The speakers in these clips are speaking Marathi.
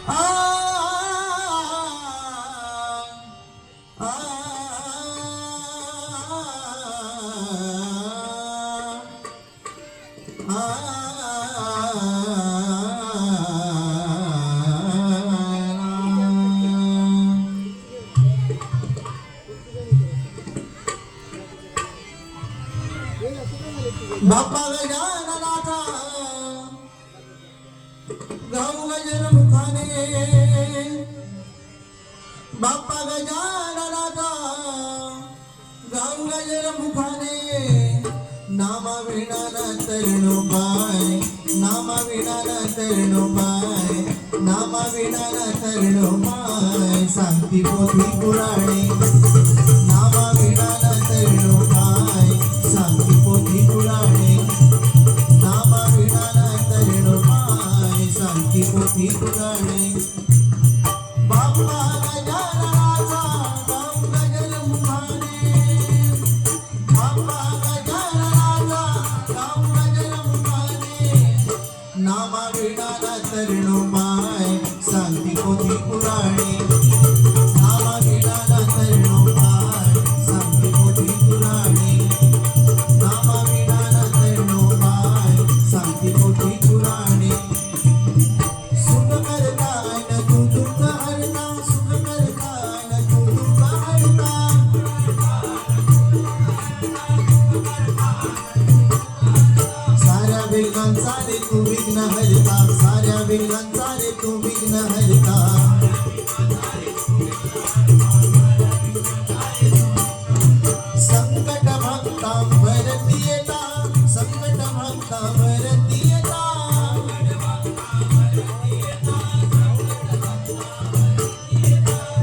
आ आ बाप्पा गजाननाचा गाऊ गजर मुखाने बाप्पा गजाननाचा गाऊ गजर मुखाने नामा विना तरुण पाय नामा विना तरुण पाय नामा विना तरुण पाय सांगती पोथी पुराणे नामा विना तरुण पाय सांगती पोथी पुराणे नामा विना तरुण पाय सांगती पोथी पुराणे बाप्पा गजाननाचा गाऊ गजर मुखाने बाप्पा गजाननाचा गाऊ गजर मुखाने नामा विना तरुण पाय सांगती पोथी पुराणे नामा विना तरुण पाय सांगती पोथी पुराणे नामा विना तरुण पाय सांगती पोथी पुराणे सुख करताय न तू दुःख हरता सुख करताय न तू दुःख हरता साऱ्या विघ्नांचा रे तू विघ्न हरता साऱ्या विघ्नांचा रे तू विघ्न हरता संकट भक्तांवरती येता संकट भक्तांवरती येता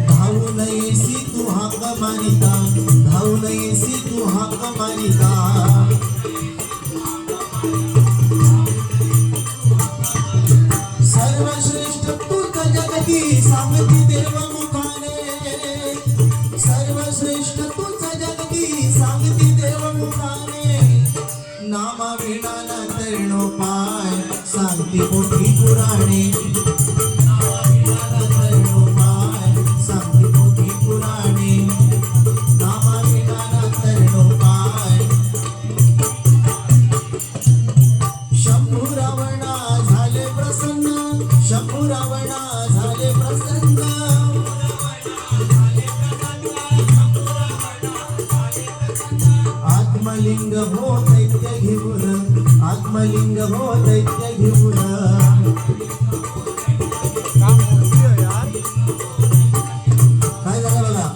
धावून येसी तू हाक मारिता धावून येसी तू हाक मारिता सर्वश्रेष्ठ तूच जगती सांगती देव मुखाने सर्वश्रेष्ठ तूच जगती सांगती देव मुखाने नामा विना तरुण पाय सांगती पोथी पुराणे नामा विना तरुण पाय सांगती पोथी पुराणे नामा विना तरुण पाय शंभू रावणा झाले प्रसन्न शंभू रावणा झाले प्रसन्न आत्मलिंग हो दैत्य घेऊन आत्मलिंग हो दैत्य घेऊन काय झालं बघा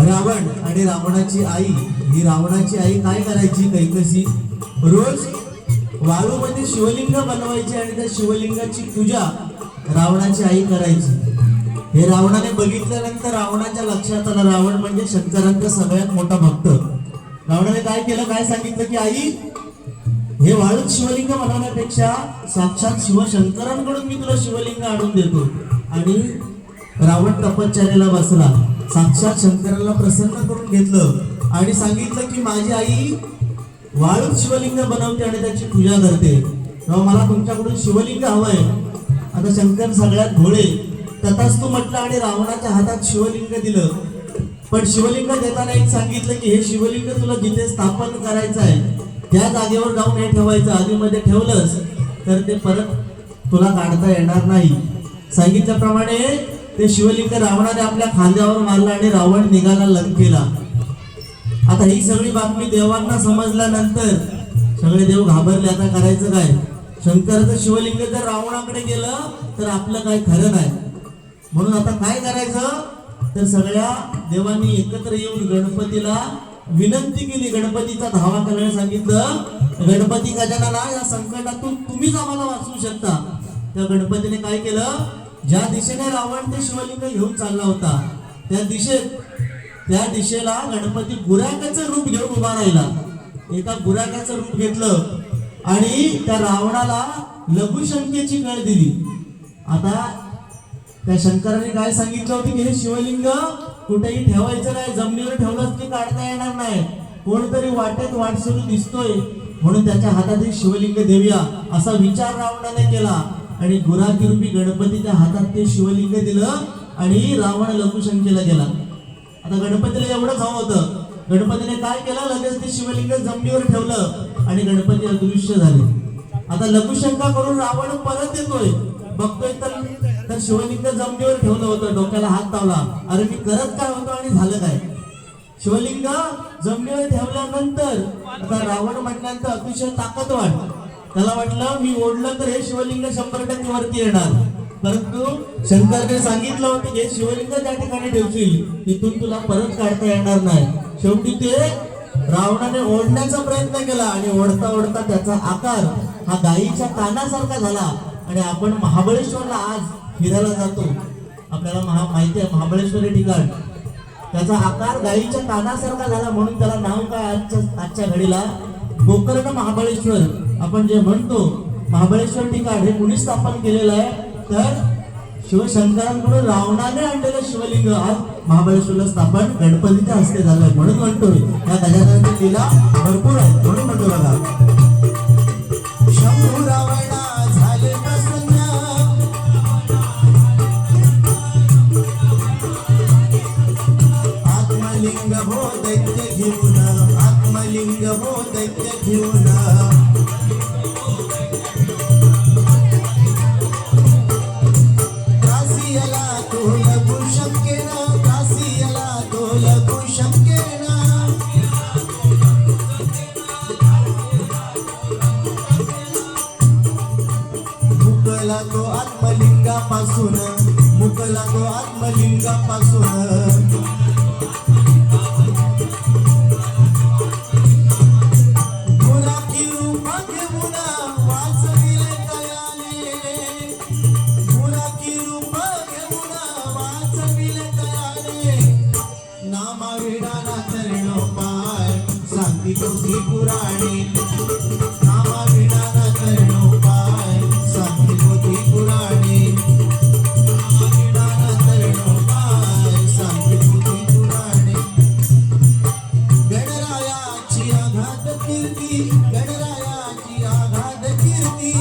रावण आणि रावणाची आई ही रावणाची आई काय करायची कैकसी रोज वाळूमध्ये शिवलिंग बनवायची आणि त्या शिवलिंगाची पूजा रावणाची आई करायची हे रावणाने बघितल्यानंतर रावणाच्या लक्षात आलं रावण म्हणजे शंकरांचा सगळ्यात मोठा भक्त रावणाने काय केलं काय सांगितलं की आई हे वाळूत शिवलिंग बनवण्यापेक्षा साक्षात शिवशंकरांकडून मी तुला शिवलिंग आणून देतो आणि रावण तपश्चर्येला बसला साक्षात शंकराला प्रसन्न करून घेतलं आणि सांगितलं की माझी आई वाळूत शिवलिंग बनवते आणि त्याची पूजा करते तेव्हा मला तुमच्याकडून शिवलिंग हवंय आता शंकर सगळ्यात भोळे तथास्तु म्हटलं आणि रावणाच्या हातात शिवलिंग दिलं पण शिवलिंग देताना एक सांगितलं की हे शिवलिंग तुला जिथे स्थापन करायचं आहे त्या जागेवर जाऊन हे ठेवायचं आधीमध्ये ठेवलंस तर ते परत तुला काढता येणार नाही सांगितल्याप्रमाणे ते शिवलिंग रावणाने आपल्या खांद्यावर मारलं आणि रावण निघाला लंकेला आता ही सगळी बातमी देवांना समजल्यानंतर सगळे देव घाबरले आता करायचं काय शंकराचं शिवलिंग जर रावणाकडे गेलं तर आपलं काय खरं नाही म्हणून आता काय करायचं तर सगळ्या देवांनी एकत्र येऊन गणपतीला विनंती केली गणपतीचा धावा करायला सांगितलं गणपती गजानना या संकटातून तुम्हीच आम्हाला वाचवू शकता त्या गणपतीने काय केलं ज्या दिशेने रावण ते शिवलिंग घेऊन चालला होता त्या दिशेला गणपती गुराकाचं रूप घेऊन उभा राहिला एका गुराकाचं रूप घेतलं आणि त्या रावणाला लघुशंकेची कळ दिली आता त्या शंकराने काय सांगितलं होतं की हे शिवलिंग कुठेही ठेवायचं नाही जमिनीवर ठेवलंच की काढता येणार नाही कोणतरी वाटेत वाटसरू दिसतोय म्हणून त्याच्या हातात एक शिवलिंग देऊया असा विचार रावणाने केला आणि गुराखी रूपी गणपतीच्या हातात ते शिवलिंग दिलं आणि रावण लघुशंकेला गेला. आता गणपतीला एवढं खाव होतं, गणपतीने काय केलं, लगेच ते शिवलिंग जमिनीवर ठेवलं आणि गणपती अदृश्य झाले. आता लघुशंका करून रावण परत येतोय, बघतोय तर शिवलिंग जमिनीवर ठेवलं होतं, डोक्याला हात लावला. अरे मी करत काय होतो आणि झालं काय. शिवलिंग जमिनीवर ठेवल्यानंतर आता रावण म्हटल्यानंतर अतिशय ताकदवान, त्याला वाटलं मी ओढलं तर हे शिवलिंग 100% वरती येणार. परंतु शंकरने सांगितलं होतं की शिवलिंग त्या ठिकाणी ठेवशील, तिथून तुला परत काढता येणार नाही. शेवटी ते रावणाने ओढण्याचा प्रयत्न केला आणि ओढता ओढता त्याचा आकार हा गायीच्या कानासारखा झाला. आणि आपण महाबळेश्वरला आज फिरायला जातो, आपल्याला माहिती आहे महाबळेश्वर हे ठिकाण, त्याचा आकार गायीच्या कानासारखा झाला म्हणून त्याला नाव काय आजच्या घडीला गोकर्ण महाबळेश्वर आपण जे म्हणतो. महाबळेश्वर ठिकाण हे कुणी स्थापन केलेलं आहे, तर शिवशंकरांकडून रावणाने आणलेलं शिवलिंग आज महाबळेश्वरला स्थापन गणपतीच्या हस्ते झालंय. म्हणून म्हणतोय या गजाननाची लीला भरपूर आहे. म्हणून म्हणतो बघा, शंभू रावणा झाले प्रसन्न, आत्मलिंग भो दैत्य घेऊन, आत्मलिंग भो दैत्य घेऊन, कासियाला तो लघु शंकेन, कासियाला तो लघु शंकेन, मुकला तो आत्मलिंगापासून, मुकला तो आत्मलिंगापासून, गुराखी रूप घेऊन वाचविले तयाने, गुराखी रूप घेऊन वाचविले तयाने, नामाविडाना तरणो पाय सांगती पोथी पुराणे, नामाविडाना तरणो पाय सांगती पोथी पुराणे, नामाविडाना तरणो पाय सांगती पोथी पुराणे. गणरायाची आघात कीर्ती, गणरायाची आघात कीर्ती,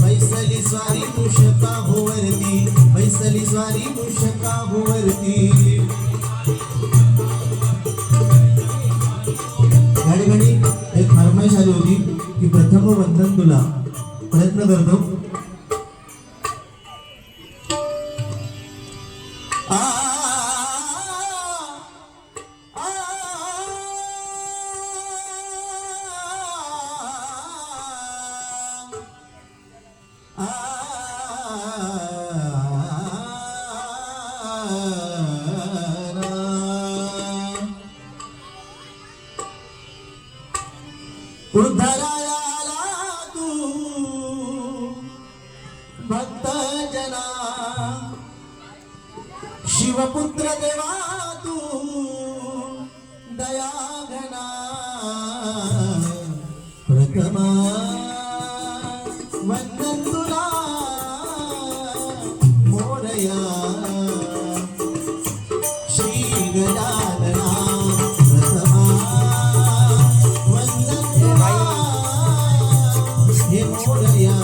बैसली स्वारी मुषका भोवरती, बैसली स्वारी मुषका भोवरती. या ठिकाणी एक फरमाईश आली होती की प्रथम वंदन तुला, प्रयत्न करतो. आ आ उद्धरायाला तू भक्त जना, शिवपुत्र देवा तू दया घना, प्रथमा वंदन तुला मोरया, श्री गजानना प्रथमा वंदन तुला हे मोरया,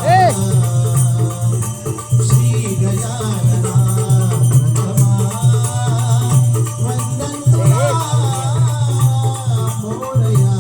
श्री गजानना प्रथमा वंदन तुला मोरया.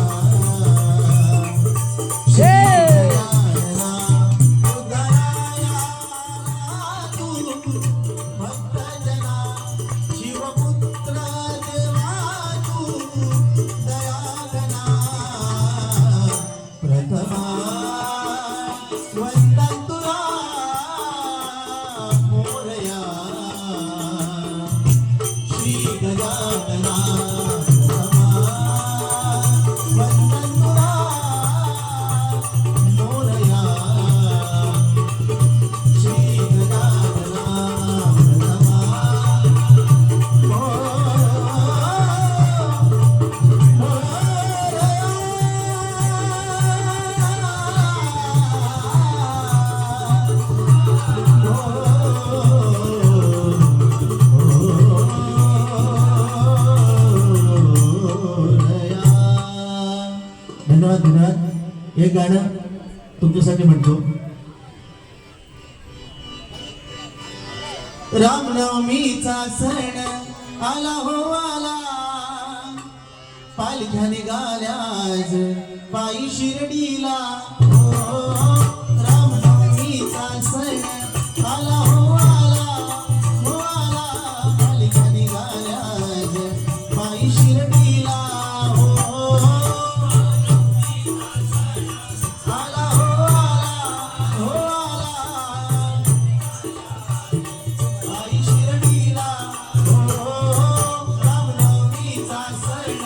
धन्यवाद धन्यवाद. हे गाणं तुमच्यासाठी म्हणतो. रामनवमीचा सण आला हो आला, पालख्या निघाल्या आज पायी शिर्डीला. हो रामनवमीचा सण आला हो आला, हो आला, पालख्या निघाल्या आज पायी शिर्डीला. हो आला हो आला, हो आला पायी शिर्डीला. हो रामनवमीचा सण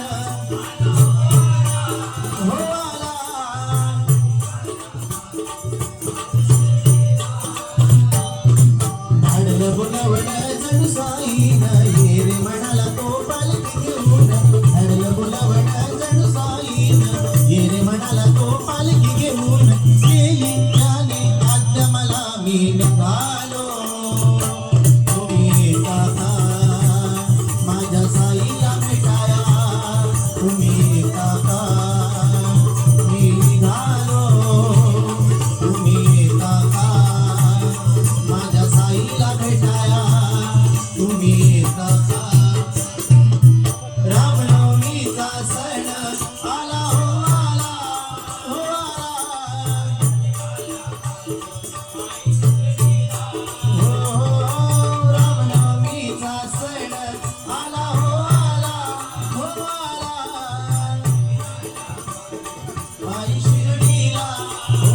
हो आला. धाडलं बोलावलं जणू साईन, ये रे म्हणाला तो पालखी घेऊन. धाडलं बोलावलं जणू साईन, ये रे म्हणाला तो पालखी घेऊन. गेली त्याने आज्ञा मला मी निघालो. तुम्ही येता का माझ्या साईला भेटाया, तुम्ही येता का मी निघालो. तुम्ही येता का माझ्या साईला भेटाया, तुम्ही येता का. रामनवमीचा सण आला हो आला, हो आला. हो रामनवमीचा सण आला हो आला, हो आला पायी शिर्डीला. हो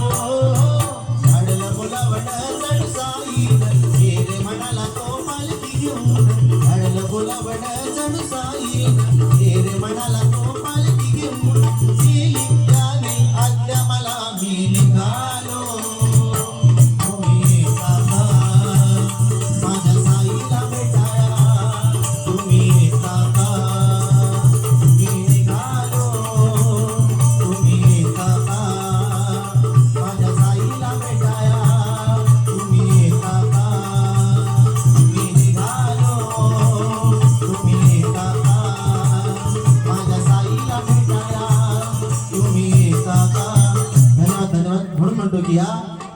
धाडलं बोलावलं जणू साईन, ये रे म्हणाला तो पालखी घेऊन. धाडलं बोलावलं जणू साईन, ये रे म्हणाला तो पालखी घेऊन. गेली त्याने आज्ञा मला मी निघालो. तुम्ही येता का माझ्या साईला भेटाया, तुम्ही येता का मी निघालो. तुम्ही येता का माझ्या साईला भेटाया, तुम्ही येता का मी निघालो. तुम्ही येता का माझ्या साईला भेटाया, तुम्ही येता का. धन्यवाद धन्यवाद. म्हणून म्हणतो की या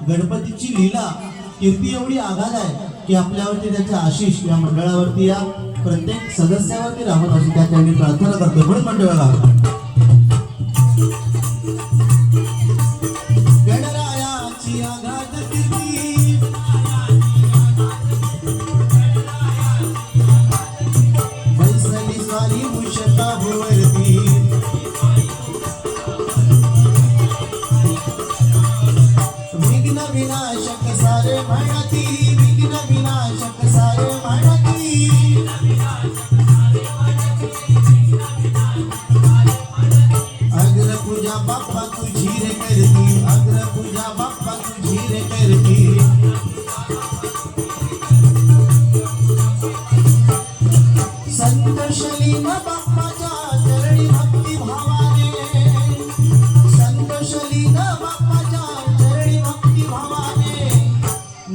गणपतीची लीला कीर्ती एवढी आघात आहे की आपल्यावरती त्याचे आशीष या मंडळावरती या प्रत्येक सदस्यावरती राहत अशी त्या त्यांनी प्रार्थना करतो. म्हणून म्हणतो बघा, गणरायाची आघात कीर्ती, बैसली स्वारी मुशता भुवरती. विघ्न विनाशक सारे म्हणती, विघ्न विनाशक सारे म्हणती. अग्र पूजा बाप्पा तुझी रे करती, अग्र पूजा बाप्पा तुझी रे करती. संत शलीम बाप्पाच्या चरणी भक्ती भावाने, संत शलीम बाप्पाच्या चरणी भक्ती भावाने.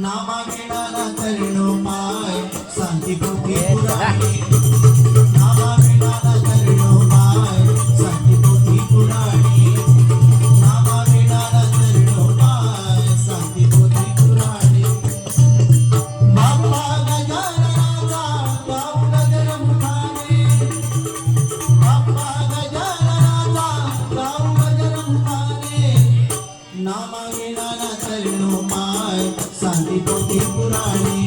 नामा विणाला तरणो पाय शांती पोथी पुराणी. नामा विणाला तरणो पाय शांती पोथी पुराणी. नामा विणाला तरणो पाय शांती पोथी पुराणी. बाप्पा गजाननाचा गाऊ नगर मुखाने, बाप्पा गजाननाचा गाऊ नगर मुखाने. नामा विणाला तरणो पाय शांती पोथी पुराणी.